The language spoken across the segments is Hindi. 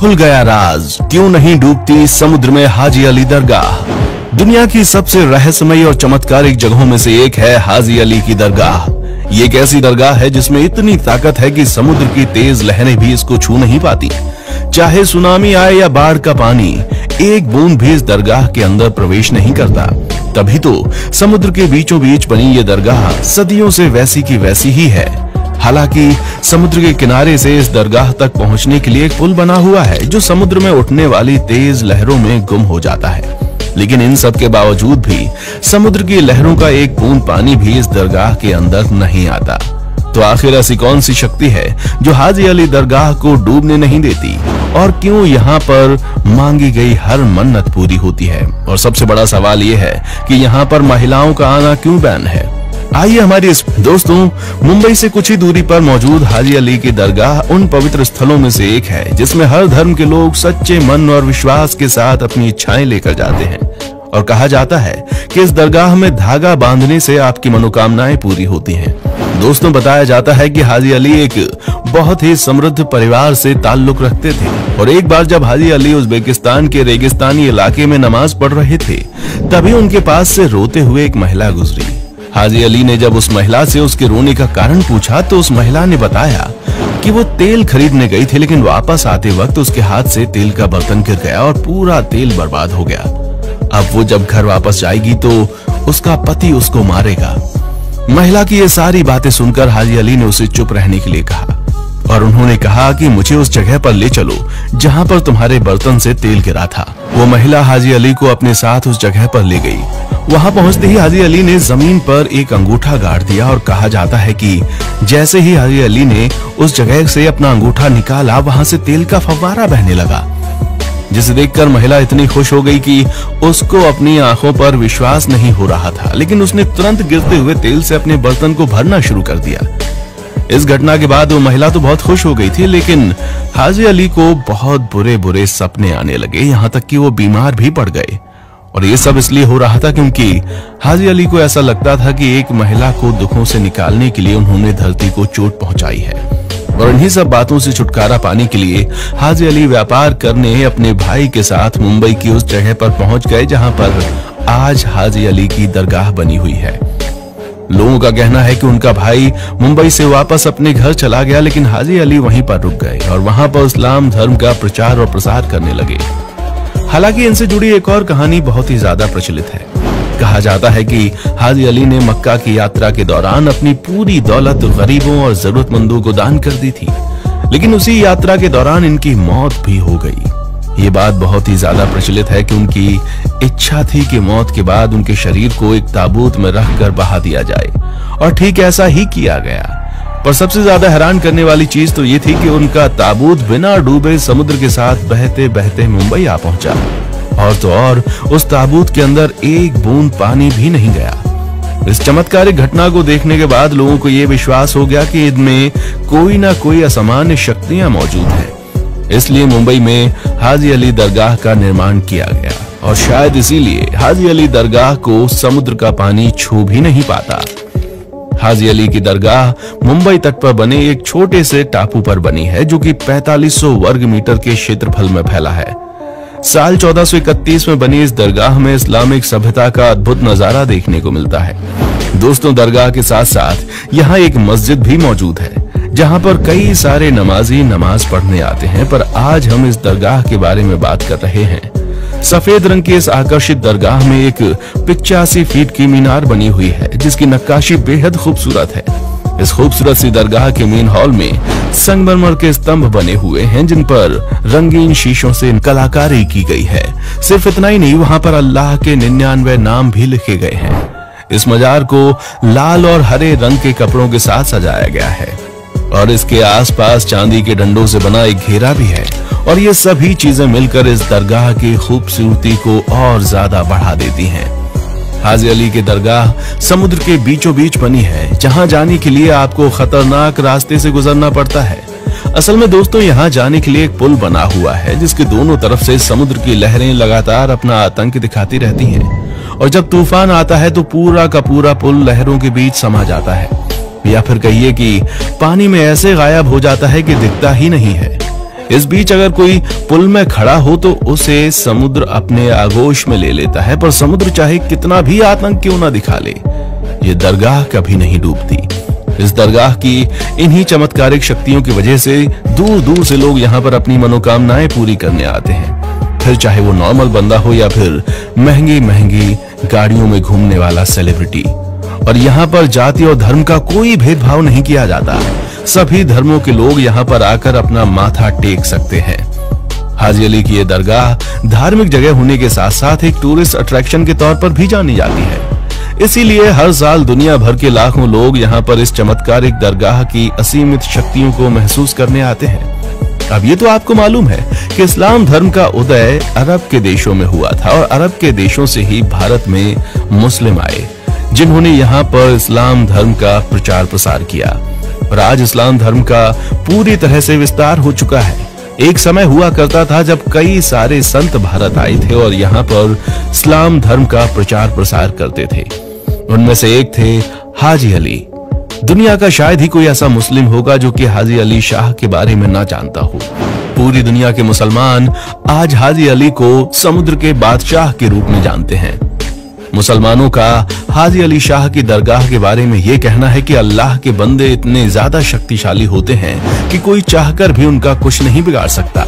खुल गया राज, क्यों नहीं डूबती समुद्र में हाजी अली दरगाह। दुनिया की सबसे रहस्यमयी और चमत्कारिक जगहों में से एक है हाजी अली की दरगाह। ये एक ऐसी दरगाह है जिसमें इतनी ताकत है कि समुद्र की तेज लहरें भी इसको छू नहीं पाती। चाहे सुनामी आए या बाढ़ का पानी, एक बूंद भी इस दरगाह के अंदर प्रवेश नहीं करता। तभी तो समुद्र के बीचों बीच बनी ये दरगाह सदियों से वैसी की वैसी ही है। हालांकि समुद्र के किनारे से इस दरगाह तक पहुंचने के लिए एक पुल बना हुआ है जो समुद्र में उठने वाली तेज लहरों में गुम हो जाता है। लेकिन इन सब के बावजूद भी समुद्र की लहरों का एक बूंद पानी भी इस दरगाह के अंदर नहीं आता। तो आखिर ऐसी कौन सी शक्ति है जो हाजी अली दरगाह को डूबने नहीं देती, और क्यों यहाँ पर मांगी गई हर मन्नत पूरी होती है? और सबसे बड़ा सवाल ये है कि यहाँ पर महिलाओं का आना क्यों बैन है? आइए हमारी दोस्तों, मुंबई से कुछ ही दूरी पर मौजूद हाजी अली की दरगाह उन पवित्र स्थलों में से एक है जिसमें हर धर्म के लोग सच्चे मन और विश्वास के साथ अपनी इच्छाएं लेकर जाते हैं। और कहा जाता है कि इस दरगाह में धागा बांधने से आपकी मनोकामनाएं पूरी होती हैं। दोस्तों, बताया जाता है कि हाजी अली एक बहुत ही समृद्ध परिवार से ताल्लुक रखते थे, और एक बार जब हाजी अली उज्बेकिस्तान के रेगिस्तानी इलाके में नमाज पढ़ रहे थे, तभी उनके पास से रोते हुए एक महिला गुजरी। हाजी अली ने जब उस महिला से उसके रोने का कारण पूछा तो उस महिला ने बताया कि वो तेल खरीदने गई थी, लेकिन वापस आते वक्त उसके हाथ से तेल का बर्तन गिर गया और पूरा तेल बर्बाद हो गया। अब वो जब घर वापस जाएगी तो उसका पति उसको मारेगा। महिला की ये सारी बातें सुनकर हाजी अली ने उसे चुप रहने के लिए कहा, और उन्होंने कहा कि मुझे उस जगह पर ले चलो जहां पर तुम्हारे बर्तन से तेल गिरा था। वो महिला हाजी अली को अपने साथ उस जगह पर ले गई। वहां पहुंचते ही हाजी अली ने जमीन पर एक अंगूठा गाड़ दिया, और कहा जाता है कि जैसे ही हाजी अली ने उस जगह से अपना अंगूठा निकाला, वहां से तेल का फव्वारा बहने लगा, जिसे देखकर महिला इतनी खुश हो गई कि उसको अपनी आंखों पर विश्वास नहीं हो रहा था। लेकिन उसने तुरंत गिरते हुए तेल से अपने बर्तन को भरना शुरू कर दिया। इस घटना के बाद वो महिला तो बहुत खुश हो गई थी, लेकिन हाजी अली को बहुत बुरे बुरे सपने आने लगे, यहाँ तक कि वो बीमार भी पड़ गए। और ये सब इसलिए हो रहा था क्योंकि हाजी अली को ऐसा लगता था कि एक महिला को दुखों से निकालने के लिए उन्होंने धरती को चोट पहुंचाई है। और इन्हीं सब बातों से छुटकारा पाने के लिए हाजी अली व्यापार करने अपने भाई के साथ मुंबई की उस जगह पर पहुंच गए जहां पर आज हाजी अली की दरगाह बनी हुई है। लोगों का कहना है कि उनका भाई मुंबई से वापस अपने घर चला गया, लेकिन हाजी अली वहीं पर रुक गए और वहां पर इस्लाम धर्म का प्रचार और प्रसार करने लगे। हालांकि इनसे जुड़ी एक और कहानी बहुत ही ज्यादा प्रचलित है। कहा जाता है कि हाजी अली ने मक्का की यात्रा के दौरान अपनी पूरी दौलत गरीबों और जरूरतमंदों को दान कर दी थी, लेकिन उसी यात्रा के दौरान इनकी मौत भी हो गई। ये बात बहुत ही ज्यादा प्रचलित है कि उनकी इच्छा थी कि मौत के बाद उनके शरीर को एक ताबूत में रखकर बहा दिया जाए, और ठीक ऐसा ही किया गया। पर सबसे ज्यादा हैरान करने वाली चीज तो ये थी कि उनका ताबूत बिना डूबे समुद्र के साथ बहते बहते मुंबई आ पहुंचा, और तो और उस ताबूत के अंदर एक बूंद पानी भी नहीं गया। इस चमत्कारिक घटना को देखने के बाद लोगों को यह विश्वास हो गया कि इनमें कोई ना कोई असामान्य शक्तियां मौजूद हैं। इसलिए मुंबई में हाजी अली दरगाह का निर्माण किया गया, और शायद इसीलिए हाजी अली दरगाह को समुद्र का पानी छू भी नहीं पाता। हाजी अली की दरगाह मुंबई तट पर बने एक छोटे से टापू पर बनी है, जो कि 4500 वर्ग मीटर के क्षेत्रफल में फैला है। साल 1431 में बनी इस दरगाह में इस्लामिक सभ्यता का अद्भुत नजारा देखने को मिलता है। दोस्तों, दरगाह के साथ साथ यहाँ एक मस्जिद भी मौजूद है, जहाँ पर कई सारे नमाजी नमाज पढ़ने आते हैं। पर आज हम इस दरगाह के बारे में बात कर रहे हैं। सफेद रंग की इस आकर्षित दरगाह में एक 85 फीट की मीनार बनी हुई है, जिसकी नक्काशी बेहद खूबसूरत है। इस खूबसूरत सी दरगाह के मेन हॉल में संगमरमर के स्तंभ बने हुए हैं, जिन पर रंगीन शीशों से कलाकारी की गई है। सिर्फ इतना ही नहीं, वहां पर अल्लाह के 99 नाम भी लिखे गए हैं। इस मजार को लाल और हरे रंग के कपड़ों के साथ सजाया गया है, और इसके आसपास चांदी के डंडों से बना एक घेरा भी है। और ये सभी चीजें मिलकर इस दरगाह की खूबसूरती को और ज्यादा बढ़ा देती हैं। हाजी अली की दरगाह समुद्र के बीचों बीच बनी है, जहां जाने के लिए आपको खतरनाक रास्ते से गुजरना पड़ता है। असल में दोस्तों, यहाँ जाने के लिए एक पुल बना हुआ है, जिसके दोनों तरफ से समुद्र की लहरें लगातार अपना आतंक दिखाती रहती हैं, और जब तूफान आता है तो पूरा का पूरा पुल लहरों के बीच समा जाता है, या फिर कहिए कि पानी में ऐसे गायब हो जाता है कि दिखता ही नहीं है। इस बीच अगर कोई पुल में खड़ा हो तो उसे समुद्र अपने आगोश में ले लेता है, पर समुद्र चाहे कितना भी आतंक क्यों ना दिखा ले, ये दरगाह कभी नहीं डूबती। इस दरगाह की इन्हीं चमत्कारिक शक्तियों की वजह से दूर दूर से लोग यहाँ पर अपनी मनोकामनाएं पूरी करने आते हैं, फिर चाहे वो नॉर्मल बंदा हो या फिर महंगी महंगी गाड़ियों में घूमने वाला सेलिब्रिटी। और यहाँ पर जाति और धर्म का कोई भेदभाव नहीं किया जाता, सभी धर्मों के लोग यहाँ पर आकर अपना माथा टेक सकते हैं। हाजी अली की ये दरगाह धार्मिक जगह होने के साथ साथ एक टूरिस्ट अट्रैक्शन के तौर पर भी जानी जाती है, इसीलिए हर साल दुनिया भर के लाखों लोग यहाँ पर इस चमत्कारिक दरगाह की असीमित शक्तियों को महसूस करने आते हैं। अब ये तो आपको मालूम है कि इस्लाम धर्म का उदय अरब के देशों में हुआ था और अरब के देशों से ही भारत में मुस्लिम आए, जिन्होंने यहाँ पर इस्लाम धर्म का प्रचार प्रसार किया। और आज इस्लाम धर्म का पूरी तरह से विस्तार हो चुका है। एक समय हुआ करता था जब कई सारे संत भारत आए थे और यहाँ पर इस्लाम धर्म का प्रचार प्रसार करते थे। उनमें से एक थे हाजी अली। दुनिया का शायद ही कोई ऐसा मुस्लिम होगा जो कि हाजी अली शाह के बारे में ना जानता हो। पूरी दुनिया के मुसलमान आज हाजी अली को समुद्र के बादशाह के रूप में जानते हैं। मुसलमानों का हाजी अली शाह की दरगाह के बारे में यह कहना है कि अल्लाह के बंदे इतने ज्यादा शक्तिशाली होते हैं कि कोई चाहकर भी उनका कुछ नहीं बिगाड़ सकता,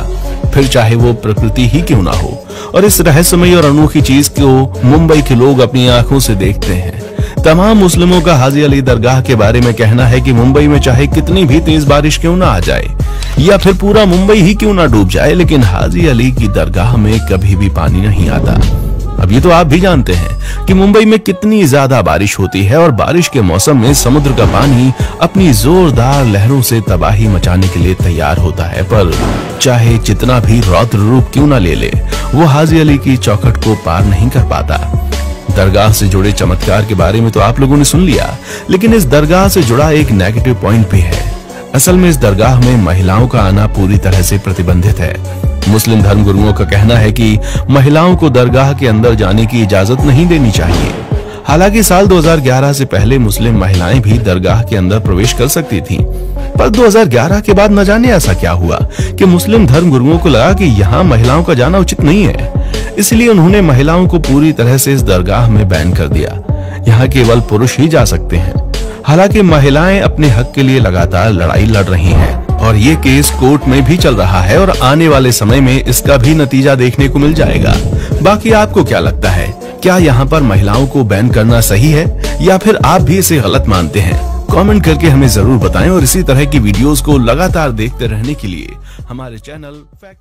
फिर चाहे वो प्रकृति ही क्यों ना हो। और इस रहस्यमयी और अनोखी चीज को मुंबई के लोग अपनी आंखों से देखते हैं। तमाम मुस्लिमों का हाजी अली दरगाह के बारे में कहना है कि मुंबई में चाहे कितनी भी तेज बारिश क्यों ना आ जाए या फिर पूरा मुंबई ही क्यों ना डूब जाए, लेकिन हाजी अली की दरगाह में कभी भी पानी नहीं आता। अब ये तो आप भी जानते हैं कि मुंबई में कितनी ज्यादा बारिश होती है और बारिश के मौसम में समुद्र का पानी अपनी जोरदार लहरों से तबाही मचाने के लिए तैयार होता है, पर चाहे जितना भी रौद्र रूप क्यों ना ले ले, वो हाजी अली की चौखट को पार नहीं कर पाता। दरगाह से जुड़े चमत्कार के बारे में तो आप लोगों ने सुन लिया, लेकिन इस दरगाह से जुड़ा एक नेगेटिव पॉइंट भी है। असल में इस दरगाह में महिलाओं का आना पूरी तरह से प्रतिबंधित है। मुस्लिम धर्म गुरुओं का कहना है कि महिलाओं को दरगाह के अंदर जाने की इजाजत नहीं देनी चाहिए। हालांकि साल 2011 से पहले मुस्लिम महिलाएं भी दरगाह के अंदर प्रवेश कर सकती थीं, पर 2011 के बाद न जाने ऐसा क्या हुआ कि मुस्लिम धर्म गुरुओं को लगा कि यहाँ महिलाओं का जाना उचित नहीं है, इसलिए उन्होंने महिलाओं को पूरी तरह से इस दरगाह में बैन कर दिया। यहाँ केवल पुरुष ही जा सकते हैं। हालांकि महिलाएं अपने हक के लिए लगातार लड़ाई लड़ रही हैं और ये केस कोर्ट में भी चल रहा है और आने वाले समय में इसका भी नतीजा देखने को मिल जाएगा। बाकी आपको क्या लगता है, क्या यहाँ पर महिलाओं को बैन करना सही है या फिर आप भी इसे गलत मानते हैं? कमेंट करके हमें जरूर बताएं और इसी तरह की वीडियोस को लगातार देखते रहने के लिए हमारे चैनल फैक्ट